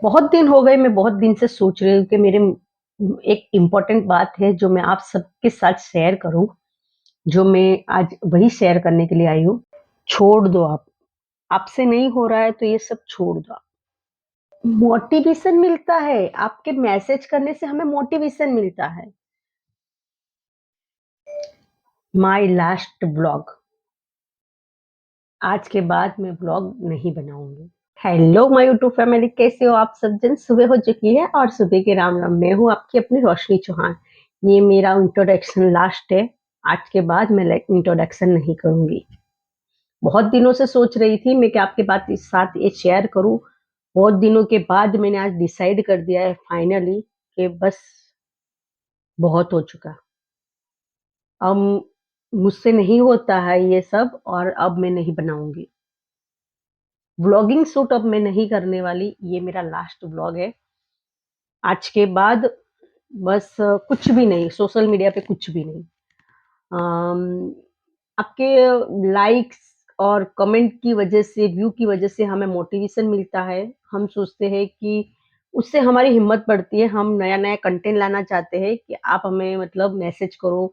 बहुत दिन हो गए, मैं बहुत दिन से सोच रही हूँ कि मेरे एक इम्पोर्टेंट बात है जो मैं आप सबके साथ शेयर करूँ, जो मैं आज वही शेयर करने के लिए आई हूँ। छोड़ दो आप, आपसे नहीं हो रहा है तो ये सब छोड़ दो आप। मोटिवेशन मिलता है, आपके मैसेज करने से हमें मोटिवेशन मिलता है। माय लास्ट ब्लॉग, आज के बाद मैं ब्लॉग नहीं बनाऊँगी। हेलो माय यूट्यूब फैमिली, कैसे हो आप सब जन? सुबह हो चुकी है और सुबह के राम राम। मैं हूँ आपकी अपनी रोशनी चौहान। ये मेरा इंट्रोडक्शन लास्ट है। आज के बाद मैं इंट्रोडक्शन नहीं करूंगी। बहुत दिनों से सोच रही थी मैं कि आपके बात इस साथ ये शेयर करूं। बहुत दिनों के बाद मैंने आज डिसाइड कर दिया है फाइनली कि बस बहुत हो चुका। अब मुझसे नहीं होता है ये सब और अब मैं नहीं बनाऊंगी। व्लॉगिंग शूट अब मैं नहीं करने वाली। ये मेरा लास्ट व्लॉग है। आज के बाद बस कुछ भी नहीं, सोशल मीडिया पे कुछ भी नहीं। अम, आपके लाइक्स और कमेंट की वजह से, व्यू की वजह से हमें मोटिवेशन मिलता है। हम सोचते हैं कि उससे हमारी हिम्मत बढ़ती है। हम नया-नया कंटेंट लाना चाहते हैं कि आप हमें मतलब मैसेज करो।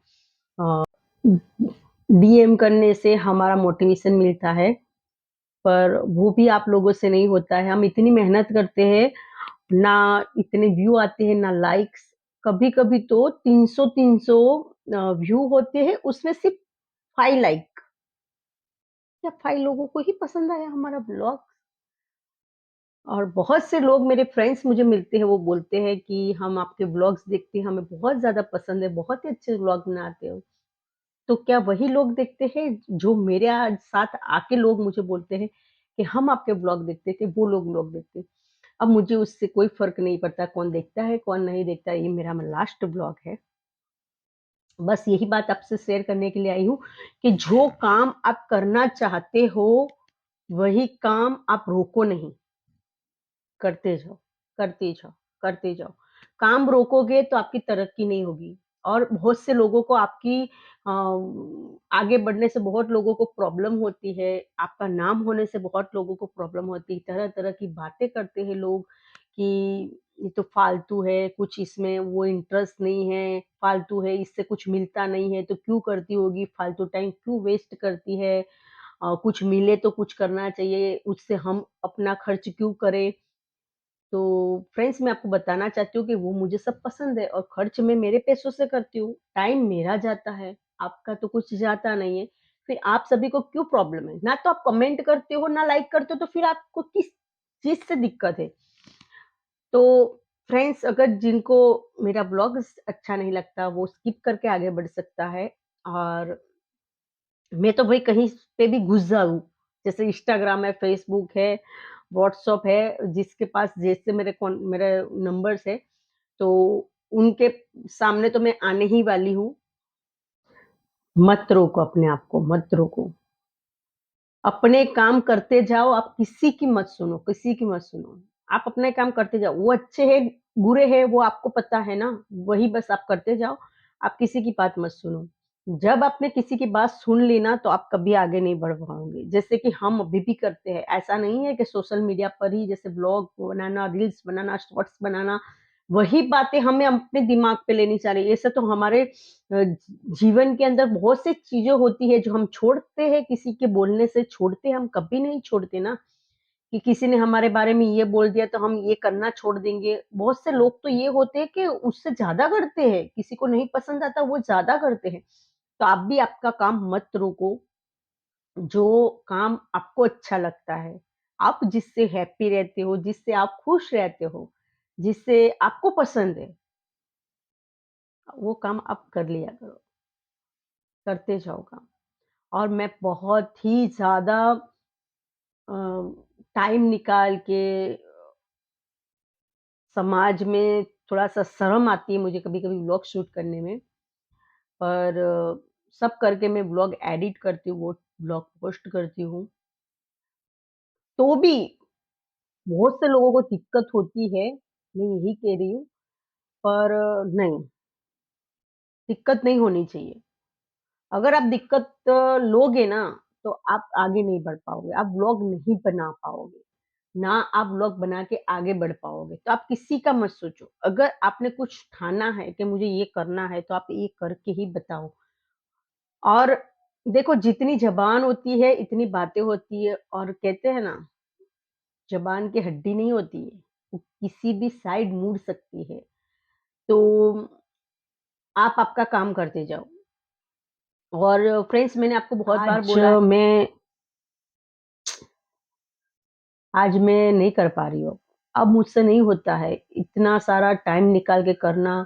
अ, डीएम करने से हमारा मोटिवेशन मिलता है, पर वो भी आप लोगों से नहीं होता है। हम इतनी मेहनत करते हैं, ना इतने व्यू आते हैं, ना लाइक्स। कभी-कभी तो 300-300 व्यू होते हैं, उसमें सिर्फ 5 लाइक या 5 लोगों को ही पसंद आया हमारा ब्लॉग। और बहुत से लोग मेरे फ्रेंड्स मुझे मिलते हैं, वो बोलते हैं कि हम आपके ब्लॉग्स देखते हैं, हमें बहुत ज़्यादा पसंद है, बहुत ही अच्छे ब्लॉग बनाते हो। तो क्या वही लोग देखते हैं जो मेरे आज साथ आके लोग मुझे बोलते हैं कि हम आपके ब्लॉग देखते थे, वो लोग ब्लॉग देखते हैं। अब मुझे उससे कोई फ़र्क नहीं पड़ता कौन देखता है, कौन नहीं देखता, ये मेरा लास्ट ब्लॉग है। बस यही बात आपसे शेयर करने के लिए आई हूँ कि जो काम आप करना चाहते हो, वही काम आप रोको नहीं, करते जाओ, करते जाओ, करते जाओ। काम रोकोगे तो आपकी तरक्की नहीं होगी और बहुत से लोगों को आपकी आगे बढ़ने से बहुत लोगों को प्रॉब्लम होती है, आपका नाम होने से बहुत लोगों को प्रॉब्लम होती है, तरह-तरह की बातें करते हैं लोग कि ये तो फालतू है, कुछ इसमें वो इंटरेस्ट नहीं है, फालतू है, इससे कुछ मिलता नहीं है, तो क्यों करती होगी, फालतू टाइम क्यों वेस्ट करती है? कुछ मिले तो कुछ करना चाहिए, उससे हम अपना खर्च क्यों करें? तो फ्रेंड्स मैं आपको बताना चाहती हूँ कि वो मुझे सब पसंद है और खर्च मैं मेरे पैसों से करती हूँ, टाइम मेरा जाता है, आपका तो कुछ जाता नहीं है। फिर आप सभी को क्यों प्रॉब्लम है? ना तो आप कमेंट करते हो, ना लाइक करते हो, तो फिर आपको किस चीज़ से दिक्कत है? तो फ्रेंड्स अगर जिनको मेरा ब्लॉग्स अच्छा नहीं लगता, वो स्किप करके आगे बढ़ सकता है और मैं तो भई कहीं पे भी घुस जाऊँ, जैसे इंस्टाग्राम है, फेसबुक है, व्हाट्सएप है, जिसके पास जैसे मेरे नंबर्स है, तो उनके सामने तो मैं आने ही वाली हूँ। मत रोको अपने आप को, मत रोको। अपने काम करते जाओ, आप किसी की मत सुनो, किसी की मत सुनो। आप अपने काम करते जाओ, वो अच्छे हैं, बुरे हैं, वो आपको पता है ना, वही बस आप करते जाओ, आप किसी की बात मत सुनो। जब आपने किसी की बात सुन ली ना, तो आप कभी आगे नहीं बढ़ पाओगे। जैसे कि हम अभी भी करते हैं, ऐसा नहीं है कि सोशल मीडिया पर ही जैसे ब्लॉग बनाना, रील्स बनाना, शॉर्ट्स बनाना, वही बातें हमें अपने दिमाग पे लेनी चाहिए। ऐसे तो हमारे जीवन के अंदर बहुत सी चीज़ें होती है जो हम छोड़ते हैं, किसी के बोलने से छोड़ते हैं, हम कभी नहीं छोड़ते ना, कि किसी ने हमारे बारे में ये बोल दिया तो हम ये करना छोड़ देंगे। बहुत से लोग तो ये होते हैं कि उससे ज़्यादा करते हैं, किसी को नहीं पसंद आता वो ज़्यादा करते हैं। तो आप भी आपका काम मत रोको, जो काम आपको अच्छा लगता है, आप जिससे हैप्पी रहते हो, जिससे आप खुश रहते हो, जिससे आपको पसंद है, वो काम आप कर लिया करो, करते जाओ काम। और मैं बहुत ही ज़्यादा अ, टाइम निकाल के समाज में थोड़ा-सा शर्म आती है मुझे कभी-कभी व्लॉग शूट करने में, पर सब करके मैं व्लॉग एडिट करती हूँ, वो व्लॉग पोस्ट करती हूँ। तो भी बहुत से लोगों को दिक्कत होती है, मैं यही कह रही हूँ, पर नहीं, दिक्कत नहीं होनी चाहिए। अगर आप दिक्कत लोगे ना, तो आप आगे नहीं बढ़ पाओगे, आप व्लॉग नहीं बना पाओगे। ना आप व्लॉग बना के आगे बढ़ पाओगे। तो आप किसी का मत सोचो। अगर आपने कुछ ठाना है कि मुझे ये करना है, तो आप ये करके ही बताओ। और देखो, जितनी ज़बान होती है, इतनी बातें होती है, और कहते हैं ना, ज़बान की हड्डी नहीं होती है, वो किसी भी साइड मुड़ सकती है। तो आप आपका काम करते जाओ। और फ्रेंड्स, मैंने आपको बहुत बार बोला है, आज मैं नहीं कर पा रही हूँ। अब मुझसे नहीं होता है, इतना सारा टाइम निकाल के करना,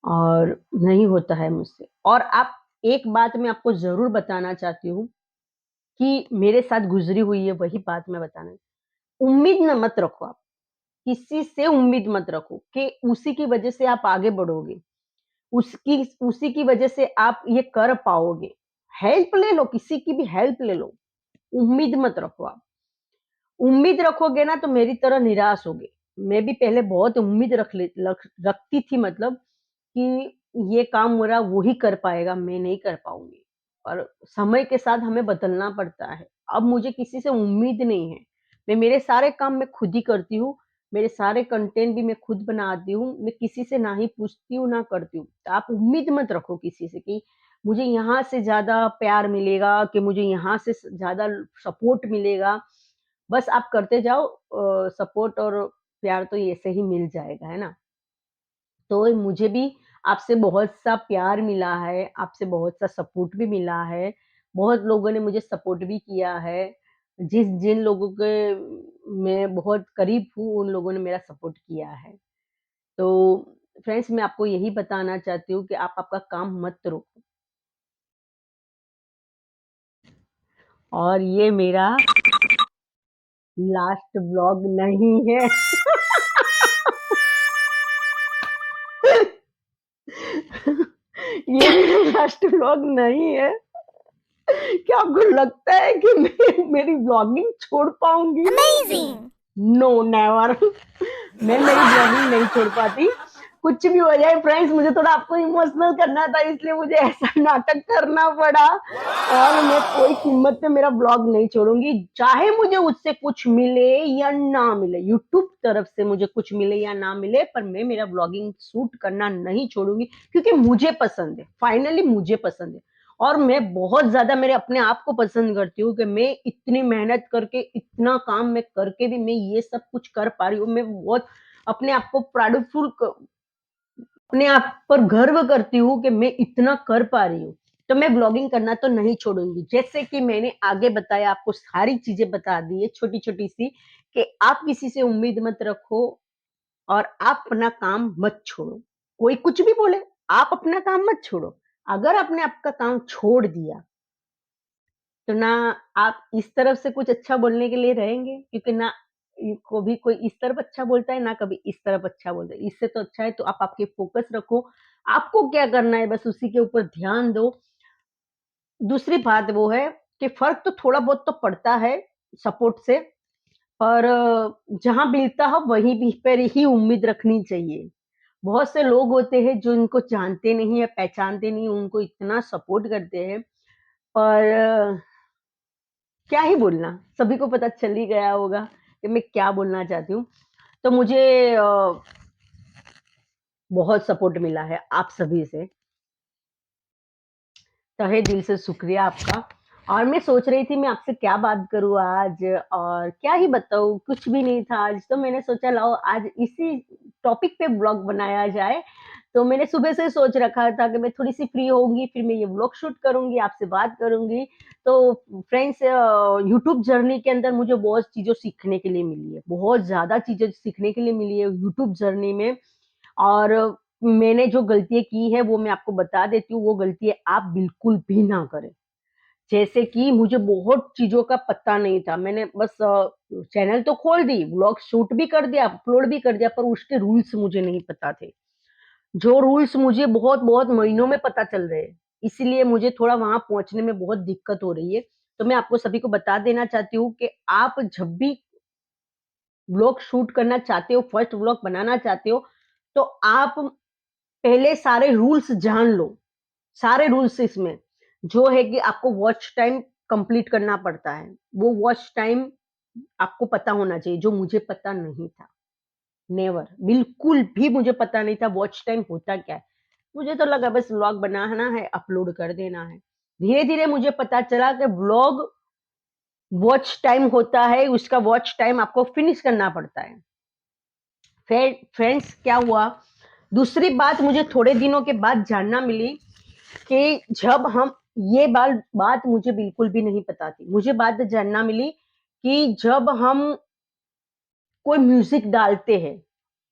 और नहीं होता है मुझसे। और आप, एक बात मैं आपको ज़रूर बताना चाहती हूँ कि मेरे साथ गुज़री हुई है, वही बात मैं बताना, उम्मीद ना मत रखो आप। किसी से उम्मीद मत रखो कि उसी की वज़ह से आप आगे बढ़ोगे, उसकी उसी की वज़ह से आप ये कर पाओगे। हेल्प ले लो, किसी की भी हेल्प ले लो, उम्मीद मत रखो आप। उम्मीद रखोगे ना तो मेरी तरह निराश होगे। मैं भी पहले बहुत उम्मीद रखती थी, मतलब कि ये काम मेरा वो ही कर पाएगा, मैं नहीं कर पाऊँगी। और समय के साथ हमें बदलना पड़ता है। अब मुझे किसी से उम्मीद नहीं है। मैं मेरे सारे काम मैं खुद ही करती हूँ। मेरे सारे कंटेंट भी मैं खुद बनाती हूँ। मैं किसी से ना ही पूछती हूँ, ना करती हूँ। तो आप उम्मीद मत रखो किसी से कि मुझे यहाँ से ज़्यादा प्यार मिलेगा, कि मुझे यहाँ से ज़्यादा सपोर्ट मिलेगा। बस आप करते जाओ, सपोर्ट और प्यार तो ऐसे ही मिल जाएगा, है ना? तो मुझे भी आपसे बहुत-सा प्यार मिला है, आपसे बहुत-सा सपोर्ट भी मिला है। बहुत लोगों ने मुझे सपोर्ट भी किया है। जिन लोगों के मैं बहुत करीब हूँ, उन लोगों ने मेरा सपोर्ट किया है। तो फ्रेंड्स, मैं आपको यही बताना चाहती हूँ कि आप आपका काम मत रोको। और ये मेरा लास्ट व्लॉग नहीं है। ये मेरा लास्ट व्लॉग नहीं है। क्या आपको लगता है कि मैं मेरी व्लॉगिंग छोड़ पाऊँगी? Amazing! No, never. मैं मेरी ब्लॉगिंग नहीं छोड़ पाती। कुछ भी हो जाए फ्रेंड्स, मुझे थोड़ा आपको इमोशनल करना था, इसलिए मुझे ऐसा नाटक करना पड़ा। और मैं कोई कीमत पे मेरा ब्लॉग नहीं छोड़ूँगी, चाहे मुझे उससे कुछ मिले या ना मिले, यूट्यूब तरफ से मुझे कुछ मिले या ना मिले, पर मैं मेरा ब्लॉगिंग शूट करना नहीं छोड़ूँगी, क्योंकि मुझे पसंद है, फाइनली मुझे पसंद है। और मैं बहुत ज़्यादा मेरे अपने आप को पसंद करती हूँ कि मैं इतनी मेहनत करके, इतना काम मैं करके भी मैं ये सब कुछ कर पा रही हूँ। मैं बहुत अपने आप को प्राउडफुल क अपने आप पर गर्व करती हूँ कि मैं इतना कर पा रही हूँ। तो मैं व्लॉगिंग करना तो नहीं छोड़ूँगी। जैसे कि मैंने आगे बताया, आपको सारी चीज़ें बता दी है छोटी-छोटी सी, कि आप किसी से उम्मीद मत रखो और आप अपना काम मत छोड़ो। कोई कुछ भी बोले, आप अपना काम मत छोड़ो। अगर आपने आपका काम छोड़ दिया, तो ना आप इस तरफ से कुछ अच्छा बोलने के लिए रहेंगे, क्योंकि ना कभी कोई इस तरफ अच्छा बोलता है, ना कभी इस तरफ अच्छा बोलता है। इससे तो अच्छा है तो आप आपके फ़ोकस रखो, आपको क्या करना है बस उसी के ऊपर ध्यान दो। दूसरी बात वो है कि फ़र्क तो थोड़ा बहुत तो पड़ता है सपोर्ट से, पर जहाँ मिलता हो वहीं भी पर ही उम्मीद रखनी चाहिए। बहुत से लोग होते हैं जो इनको जानते नहीं है, पहचानते नहीं, उनको इतना सपोर्ट करते हैं, पर क्या ही बोलना, सभी को पता चल ही गया होगा कि मैं क्या बोलना चाहती हूँ। तो मुझे बहुत सपोर्ट मिला है आप सभी से, तहे दिल से शुक्रिया आपका। और मैं सोच रही थी मैं आपसे क्या बात करूँ आज, और क्या ही बताऊँ, कुछ भी नहीं था आज, तो मैंने सोचा लाओ आज इसी टॉपिक पे ब्लॉग बनाया जाए। तो मैंने सुबह से सोच रखा था कि मैं थोड़ी-सी फ्री होऊँगी, फिर मैं ये व्लॉग शूट करूँगी, आपसे बात करूँगी। तो फ्रेंड्स, यूट्यूब जर्नी के अंदर मुझे बहुत चीज़ें सीखने के लिए मिली है, बहुत ज़्यादा चीज़ें सीखने के लिए मिली है यूट्यूब जर्नी में। और मैंने जो गलतियाँ की हैं वो मैं आपको बता देती हूँ, वो गलतियाँ आप बिल्कुल भी ना करें। जैसे कि मुझे बहुत चीज़ों का पता नहीं था, मैंने बस चैनल तो खोल दी, व्लॉग शूट भी कर दिया, अपलोड भी कर दिया, पर उसके रूल्स मुझे नहीं पता थे। जो रूल्स मुझे बहुत-बहुत महीनों में पता चल रहे हैं, इसीलिए मुझे थोड़ा वहाँ पहुँचने में बहुत दिक्कत हो रही है। तो मैं आपको सभी को बता देना चाहती हूँ कि आप जब भी व्लॉग शूट करना चाहते हो, फर्स्ट व्लॉग बनाना चाहते हो, तो आप पहले सारे रूल्स जान लो, सारे रूल्स इसमें, जो है कि आपको वॉच टाइम कंप्लीट करना पड़ता है। वो वॉच टाइम आपको पता होना चाहिए, जो मुझे पता नहीं था। नेवर, बिल्कुल भी मुझे पता नहीं था वॉच टाइम होता क्या है। मुझे तो लगा बस व्लॉग बनाना है, अपलोड कर देना है। धीरे-धीरे मुझे पता चला कि व्लॉग वॉच टाइम होता है, उसका वॉच टाइम आपको फिनिश करना पड़ता है। फ्रेंड्स क्या हुआ, दूसरी बात मुझे थोड़े दिनों के बाद जानना मिली कि जब हम ये बात मुझे बिल्कुल भी नहीं पता थी। मुझे बात जानना मिली कि जब हम कोई म्यूज़िक डालते हैं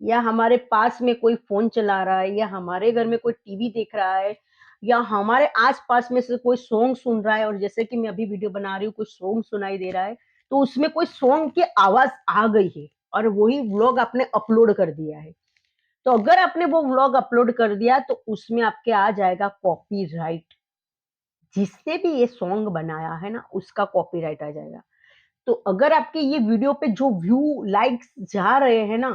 या हमारे पास में कोई फ़ोन चला रहा है या हमारे घर में कोई टीवी देख रहा है या हमारे आस-पास में से कोई सॉन्ग सुन रहा है और जैसे कि मैं अभी वीडियो बना रही हूँ, कुछ सॉन्ग सुनाई दे रहा है, तो उसमें कोई सॉन्ग की आवाज़ आ गई है और वही व्लॉग आपने अपलोड कर दिया है। तो अगर आपने वो व्लॉग अपलोड कर दिया तो उसमें आपके आ जाएगा कॉपीराइट। जिसने भी ये सॉन्ग बनाया है ना, उसका कॉपीराइट आ जाएगा। तो अगर आपके ये वीडियो पे जो व्यू, लाइक्स जा रहे हैं ना,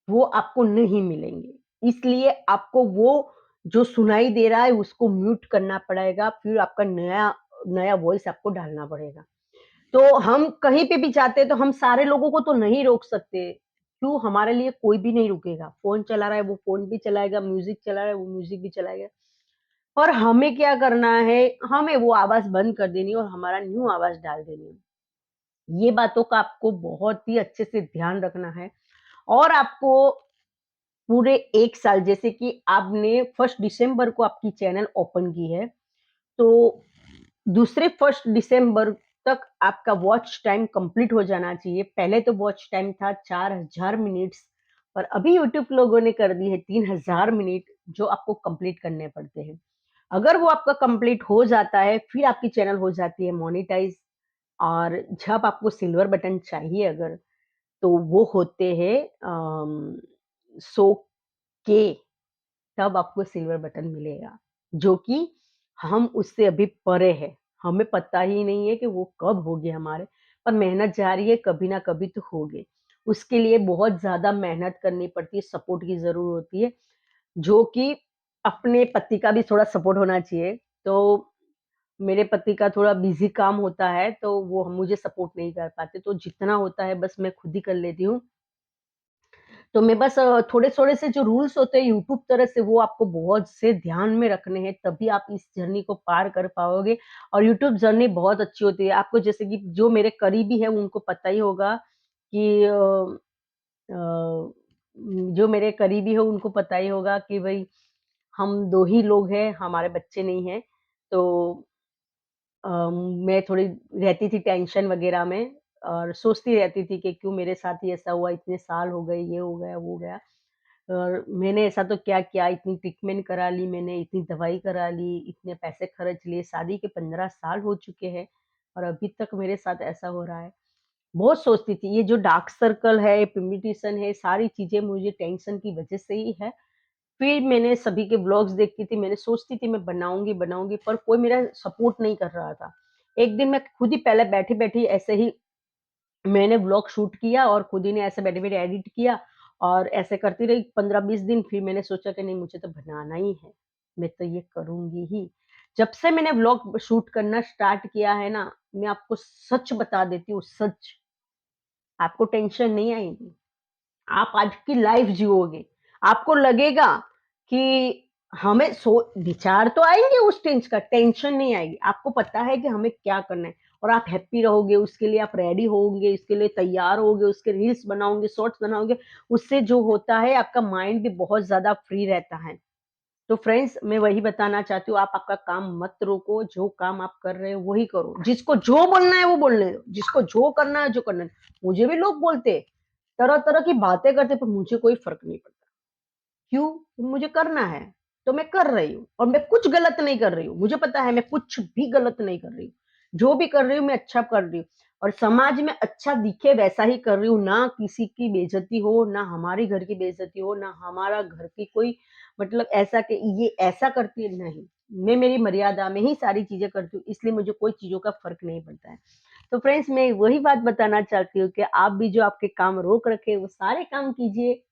वो आपको नहीं मिलेंगे। इसलिए आपको वो जो सुनाई दे रहा है उसको म्यूट करना पड़ेगा, फिर आपका नया नया वॉइस आपको डालना पड़ेगा। तो हम कहीं पे भी जाते हैं तो हम सारे लोगों को तो नहीं रोक सकते। क्यों? हमारे लिए कोई भी नहीं रुकेगा। फ़ोन चला रहा है वो फ़ोन भी चलाएगा, म्यूज़िक चला रहा है वो म्यूज़िक भी चलाएगा। और हमें क्या करना है, हमें वो आवाज़ बंद कर देनी है और हमारा न्यू आवाज़ डाल देनी है। ये बातों का आपको बहुत ही अच्छे से ध्यान रखना है और आपको पूरे 1 साल जैसे कि आपने 1 दिसंबर को आपकी चैनल ओपन की है, तो दूसरे 1 दिसंबर तक आपका वॉच टाइम कंप्लीट हो जाना चाहिए। पहले तो वॉच टाइम था 4000 मिनट्स और अभी यूट्यूब लोगों ने कर दी है 3000 मिनट जो आपको कंप्लीट करने पड़ते हैं। अगर वो आपका कंप्लीट हो जाता है, फिर आपकी चैनल हो जाती है मोनेटाइज़ और जब आपको सिल्वर बटन चाहिए अगर, तो वो होते हैं 100 के तब आपको सिल्वर बटन मिलेगा, जो कि हम उससे अभी परे हैं। हमें पता ही नहीं है कि वो कब होगे हमारे, पर मेहनत जारी है, कभी ना कभी तो होगे। उसके लिए बहुत ज़्यादा मेहनत करनी पड़ती है, सपोर्ट की ज़रूर होती है, जो कि अपने पति का भी थोड़ा सपोर्ट होना चाहिए। तो मेरे पति का थोड़ा बिज़ी काम होता है, तो वो मुझे सपोर्ट नहीं कर पाते, तो जितना होता है बस मैं खुद ही कर लेती हूँ। तो मैं बस थोड़े-थोड़े से जो रूल्स होते हैं यूट्यूब तरफ से वो आपको बहुत से ध्यान में रखने हैं, तभी आप इस जर्नी को पार कर पाओगे और यूट्यूब जर्नी बहुत अच्छी होती है। आपको जैसे कि जो मेरे करीबी हैं उनको पता ही होगा कि अ, जो मेरे करीबी हैं उनको पता ही होगा कि भई हम 2 ही लोग हैं, हमारे बच्चे नहीं हैं। तो अ, मैं थोड़ी रहती थी टेंशन वगैरह में और सोचती रहती थी कि क्यों मेरे साथ ही ऐसा हुआ, इतने साल हो गए, ये हो गया, वो हो गया। और मैंने ऐसा तो क्या किया, इतनी ट्रीटमेंट करा ली मैंने, इतनी दवाई करा ली, इतने पैसे खर्च लिए, शादी के 15 साल हो चुके हैं और अभी तक मेरे साथ ऐसा हो रहा है। बहुत सोचती थी, ये जो डार्क सर्कल है, पिग्मेंटेशन है, सारी चीज़ें मुझे टेंशन की वजह से ही है। फिर मैंने सभी के व्लॉग्स देखती थी, मैंने सोचती थी मैं बनाऊँगी, बनाऊँगी पर कोई मेरा सपोर्ट नहीं कर रहा था। एक दिन मैं खुद ही पहले बैठी-बैठी ऐसे ही मैंने व्लॉग शूट किया और खुद ही ने ऐसे बैठे-बैठे एडिट किया और ऐसे करती रही 15-20 दिन फिर मैंने सोचा कि नहीं मुझे तो बनाना ही है, मैं तो ये करूँगी ही। जब से मैंने व्लॉग शूट करना स्टार्ट किया है ना, मैं आपको सच बता देती हूँ सच, आपको टेंशन नहीं आएगी। आप आज की लाइफ जियोगे। आपको लगेगा कि हमें विचार तो आएँगे उस का, टेंशन नहीं आएगी। आपको पता है कि हमें क्या करना है और आप हैप्पी रहोगे, उसके लिए आप रेडी होंगे, इसके लिए तैयार होगे, उसके रील्स बनाओगे, शॉर्ट्स बनाओगे। उससे जो होता है आपका माइंड भी बहुत ज़्यादा फ्री रहता है। तो फ्रेंड्स मैं वही बताना चाहती हूँ, आप आपका काम मत रोको, जो काम आप कर रहे हो वही करो। जिसको जो बोलना है वो बोलने दो, जिसको जो करना है जो करने दो। मुझे भी लोग बोलते हैं, तरह-तरह की बातें करते पर मुझे कोई फ़र्क नहीं पड़ता। क्यों? मुझे करना है, तो मैं कर रही हूँ और मैं कुछ गलत नहीं कर रही हूँ। मुझे पता है मैं कुछ भी गलत नहीं कर रही हूँ। जो भी कर रही हूँ मैं अच्छा कर रही हूँ और समाज में अच्छा दिखे वैसा ही कर रही हूँ, ना किसी की बेइज़्ज़ती हो, ना हमारे घर की बेइज़्ज़ती हो, ना हमारा घर की कोई मतलब ऐसा कि ये ऐसा करती है, नहीं। मैं मेरी मर्यादा में ही सारी चीज़ें करती हूँ, इसलिए मुझे कोई चीज़ों का फ़र्क नहीं पड़ता है। तो फ्रेंड्स मैं वही बात बताना चाहती हूँ कि आप भी जो आपके काम रोक रखे हैं, वो सारे काम कीजिए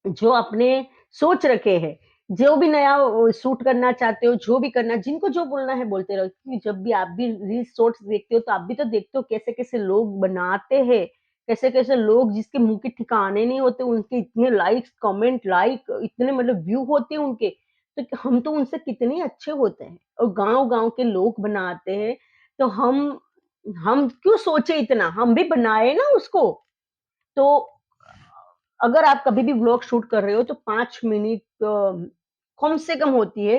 जो आपने सोच रखे हैं, जो भी नया शूट करना चाहते हो, जो भी करना, जिनको जो बोलना है बोलते रहो, क्योंकि जब भी आप भी रील्स शॉर्ट्स देखते हो तो आप भी तो देखते हो कैसे-कैसे लोग बनाते हैं, कैसे-कैसे लोग जिसके मुँह के ठिकाने नहीं होते, उनके इतने लाइक्स, कमेंट, लाइक इतने मतलब व्यू होते हैं उनके, तो हम तो उनसे कितने अच्छे होते हैं और गाँव-गाँव के लोग बनाते हैं, तो हम क्यों सोचे इतना, हम भी बनाए ना उसको। तो अगर आप कभी भी व्लॉग शूट कर रहे हो तो 5 मिनट कम से कम होती है,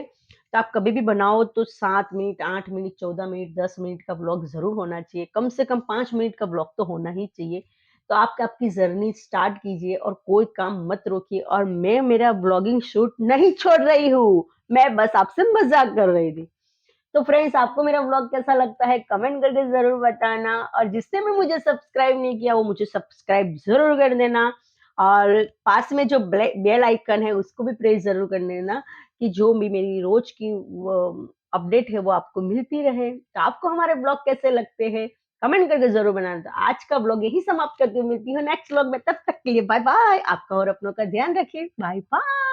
तो आप कभी भी बनाओ तो 7 मिनट, 8 मिनट, 14 मिनट, 10 मिनट का व्लॉग ज़रूर होना चाहिए। कम से कम 5 मिनट का व्लॉग तो होना ही चाहिए। तो आप आपकी जर्नी स्टार्ट कीजिए और कोई काम मत रोकिए और मैं मेरा व्लॉगिंग शूट नहीं छोड़ रही हूँ, मैं बस आपसे मज़ाक कर रही थी। तो फ्रेंड्स आपको मेरा व्लॉग कैसा लगता है कमेंट करके ज़रूर बताना और जिसने भी मुझे सब्सक्राइब नहीं किया वो मुझे सब्सक्राइब ज़रूर कर देना और पास में जो बेल आइकन है उसको भी प्रेस ज़रूर कर देना कि जो भी मेरी रोज की अपडेट है वो आपको मिलती रहे। तो आपको हमारे ब्लॉग कैसे लगते हैं कमेंट करके ज़रूर बनाना। तो आज का ब्लॉग यही समाप्त करती हूँ, मिलती हूँ नेक्स्ट ब्लॉग में, तब तक के लिए बाय बाय। आपका और अपनों का ध्यान रखिए। Bye bye.